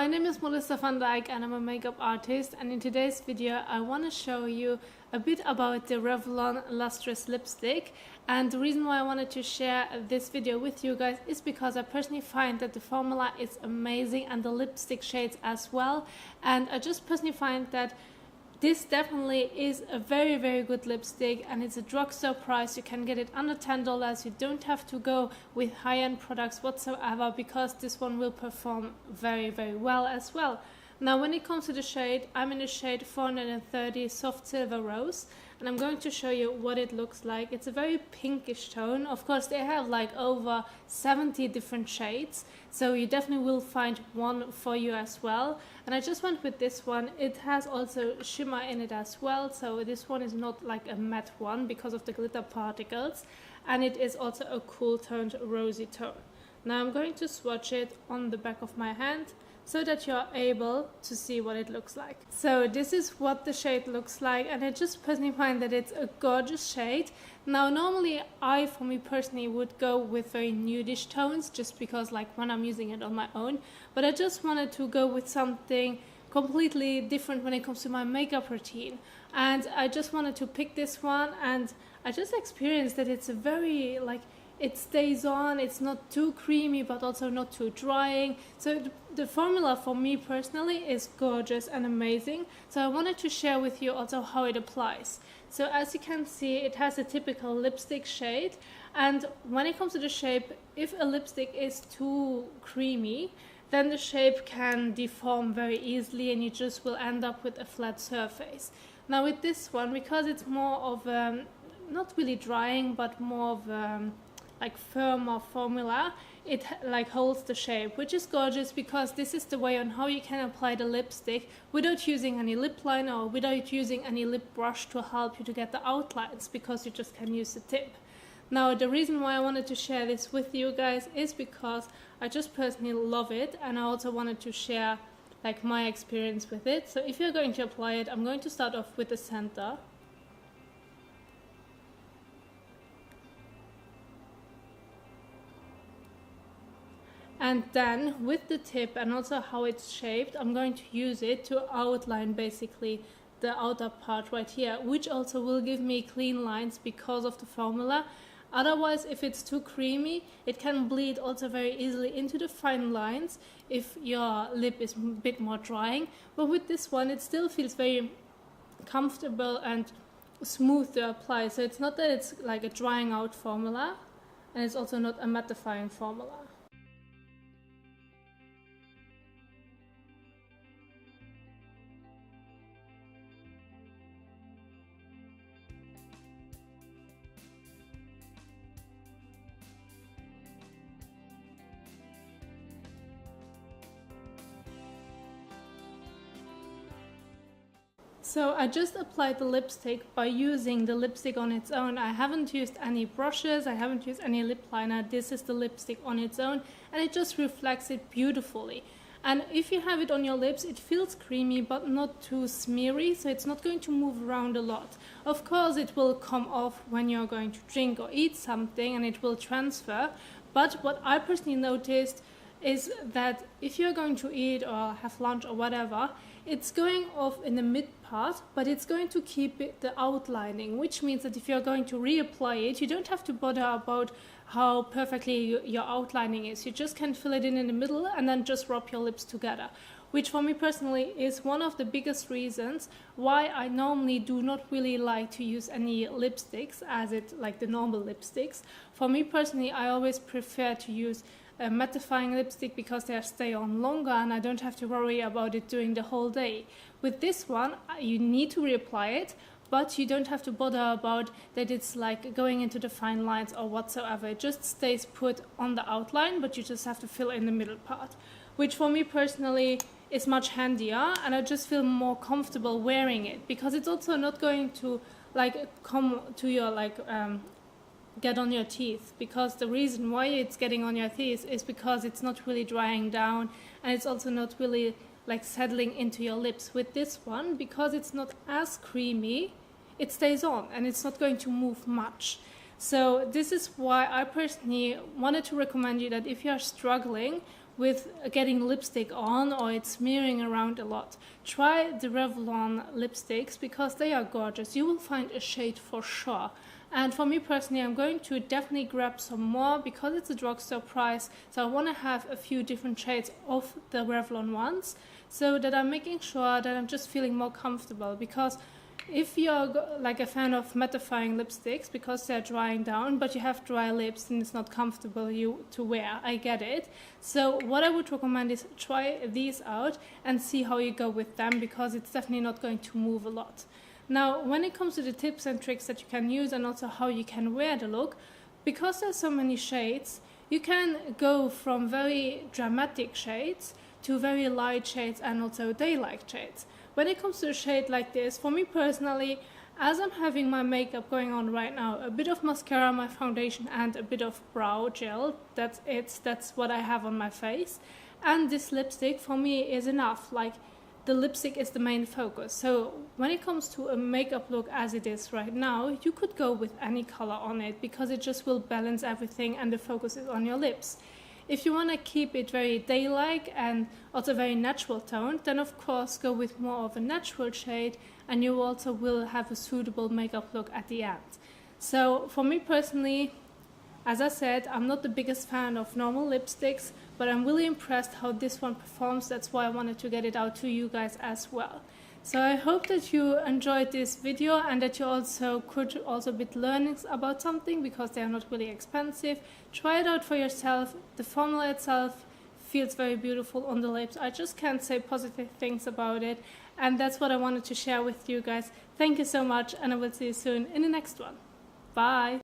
My name is Melissa van Dijk and I'm a makeup artist, and in today's video I want to show you a bit about the Revlon Lustrous Lipstick. And the reason why I wanted to share this video with you guys is because I personally find that the formula is amazing and the lipstick shades as well, and I just personally find that this definitely is a very good lipstick, and it's a drugstore price. You can get it under $10. You don't have to go with high-end products whatsoever, because this one will perform very well as well. Now when it comes to the shade, I'm in the shade 430 Softsilver Rose, and I'm going to show you what it looks like. It's a very pinkish tone. Of course they have like over 70 different shades, so you definitely will find one for you as well. And I just went with this one. It has also shimmer in it as well, so this one is not like a matte one because of the glitter particles, and it is also a cool toned rosy tone. Now I'm going to swatch it on the back of my hand so that you're able to see what it looks like. So this is what the shade looks like, and I just personally find that it's a gorgeous shade. Now normally for me personally would go with very nudish tones, just because like when I'm using it on my own, but I just wanted to go with something completely different when it comes to my makeup routine, and I just wanted to pick this one, and I just experienced that it's a very it stays on, it's not too creamy but also not too drying. So the formula for me personally is gorgeous and amazing, so I wanted to share with you also how it applies. So as you can see, it has a typical lipstick shade, and when it comes to the shape, if a lipstick is too creamy, then the shape can deform very easily and you just will end up with a flat surface. Now with this one, because it's more of not really drying but more of like firmer formula, it like holds the shape, which is gorgeous, because this is the way on how you can apply the lipstick without using any lip liner or without using any lip brush to help you to get the outlines, because you just can use the tip. Now the reason why I wanted to share this with you guys is because I just personally love it, and I also wanted to share like my experience with it. So if you're going to apply it, I'm going to start off with the center. And then with the tip and also how it's shaped, I'm going to use it to outline basically the outer part right here, which also will give me clean lines because of the formula. Otherwise, if it's too creamy, it can bleed also very easily into the fine lines if your lip is a bit more drying. But with this one, it still feels very comfortable and smooth to apply. So it's not that it's like a drying out formula, and it's also not a mattifying formula. So I just applied the lipstick by using the lipstick on its own. I haven't used any brushes, I haven't used any lip liner. This is the lipstick on its own, and it just reflects it beautifully. And if you have it on your lips, it feels creamy but not too smeary, so it's not going to move around a lot. Of course it will come off when you're going to drink or eat something, and it will transfer. But what I personally noticed is that if you're going to eat or have lunch or whatever, it's going off in the mid part, but it's going to keep the outlining, which means that if you're going to reapply it, you don't have to bother about how perfectly your outlining is. You just can fill it in the middle and then just rub your lips together, which for me personally is one of the biggest reasons why I normally do not really like to use any lipsticks, as it like the normal lipsticks. For me personally, I always prefer to use a mattifying lipstick because they stay on longer and I don't have to worry about it during the whole day. With this one, you need to reapply it, but you don't have to bother about that it's like going into the fine lines or whatsoever. It just stays put on the outline, but you just have to fill in the middle part, which for me personally is much handier, and I just feel more comfortable wearing it, because it's also not going to like come to your get on your teeth, because the reason why it's getting on your teeth is because it's not really drying down, and it's also not really like settling into your lips. With this one, because it's not as creamy, it stays on and it's not going to move much. So this is why I personally wanted to recommend you that if you are struggling with getting lipstick on or it's smearing around a lot, try the Revlon lipsticks because they are gorgeous. You will find a shade for sure. And for me personally, I'm going to definitely grab some more because it's a drugstore price. So I want to have a few different shades of the Revlon ones so that I'm making sure that I'm just feeling more comfortable. Because if you're like a fan of mattifying lipsticks because they're drying down, but you have dry lips and it's not comfortable to wear, I get it. So what I would recommend is try these out and see how you go with them, because it's definitely not going to move a lot. Now, when it comes to the tips and tricks that you can use and also how you can wear the look, because there's so many shades, you can go from very dramatic shades to very light shades and also daylight shades. When it comes to a shade like this, for me personally, as I'm having my makeup going on right now, a bit of mascara, my foundation, and a bit of brow gel, that's it, that's what I have on my face. And this lipstick for me is enough. Like, the lipstick is the main focus. So when it comes to a makeup look as it is right now, you could go with any color on it because it just will balance everything and the focus is on your lips. If you want to keep it very day-like and also very natural toned, then of course go with more of a natural shade and you also will have a suitable makeup look at the end. So for me personally, as I said, I'm not the biggest fan of normal lipsticks, but I'm really impressed how this one performs. That's why I wanted to get it out to you guys as well. So I hope that you enjoyed this video and that you could also bit learnings about something, because they are not really expensive. Try it out for yourself. The formula itself feels very beautiful on the lips. I just can't say positive things about it. And that's what I wanted to share with you guys. Thank you so much, and I will see you soon in the next one. Bye!